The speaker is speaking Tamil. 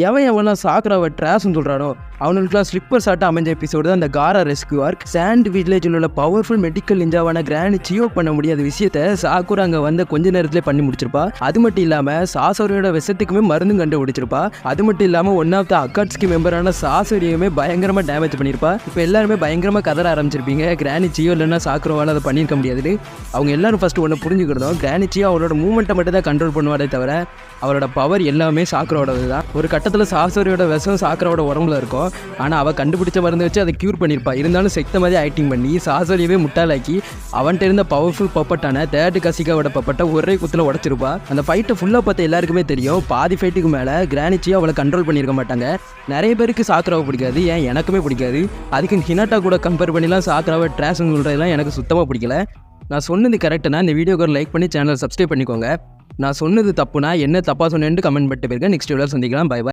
எவன் எவனா சாக்குராவை ட்ராஸ்ன்னு சொல்கிறானோ அவனுக்குலாம் ஸ்லிப்பர் சாட்டை அமைஞ்ச எபிசோடு தான் அந்த காரா ரெஸ்கியூ ஆர்க். சாண்ட் வில்லேஜில் உள்ள பவர்ஃபுல் மெடிக்கல் நிஞ்சாவான கிராண்ட் சியோ பண்ண முடியாத விஷயத்தை சாக்குரா அங்கே வந்து கொஞ்ச நேரத்திலே பண்ணி முடிச்சிருப்பா. அது மட்டும் இல்லாமல் சாசோரியோட விஷத்துக்குமே மருந்தும் கண்டுபிடிச்சிருப்பா. அது மட்டும் இல்லாமல் ஒன் ஆஃப் த அக்காட்ஸ்கி மெம்பரான சாசோரியுமே பயங்கரமாக டேமேஜ் பண்ணியிருப்பா. இப்போ எல்லாருமே பயங்கரமாக கதற ஆரம்பிச்சிருப்பீங்க, கிராண்ட் சியோ இல்லைன்னா சாக்குராவால் அதை பண்ணியிருக்க முடியாதுன்னு. அவங்க எல்லாரும் ஃபஸ்ட்டு ஒன்று புரிஞ்சுக்கிறதும், கிராண்ட் சியோ அவரோட மூமெண்ட்டை மட்டும் தான் கண்ட்ரோல் பண்ணுவாரே தவிர அவரோட பவர் எல்லாமே சாக்குராவோடது தான். ஒரு கட்டத்தில் சாசோரியோட விஷம் சாக்குராவோட உடம்புல இருக்கும். ஆனால் அவள் கண்டுபிடிச்ச மருந்து வச்சு அதை க்யூர் பண்ணியிருப்பா. இருந்தாலும் செக்த மாதிரி ஆக்டிங் பண்ணி சாசோரியவே முட்டாளாக்கி அவன்கிட்ட இருந்த பவர்ஃபுல் பப்பட்டான தேர்ட் கசிகாவோட பப்பட்டை ஒரே குத்தில் உடச்சிருப்பா. அந்த ஃபைட்டை ஃபுல்லாக பார்த்து எல்லாருக்குமே தெரியும், பாதி ஃபைட்டுக்கு மேலே கிரானிச்சியை அவளை கண்ட்ரோல் பண்ணியிருக்க மாட்டாங்க. நிறைய பேருக்கு சாக்குராவை பிடிக்காது, ஏன் எனக்குமே பிடிக்காது. அதுக்கு ஹினாட்டா கூட கம்பேர் பண்ணிலாம் சாக்குராவை ட்ராஸ்ன்னு சொல்கிறதெல்லாம் எனக்கு சுத்தமாக பிடிக்கல. நான் சொன்னது கரெக்டுனா இந்த வீடியோக்கு ஒரு லைக் பண்ணி சேனலை சப்ஸ்கிரைப் பண்ணிக்கோங்க. நான் சொன்னது தப்புனா என்ன தப்பாக சொன்னேன்னு கமெண்ட் பண்ணிட்டு போயிருக்கேன். நெக்ஸ்ட் வீடியோவில் சந்திக்கலாம். Bye by.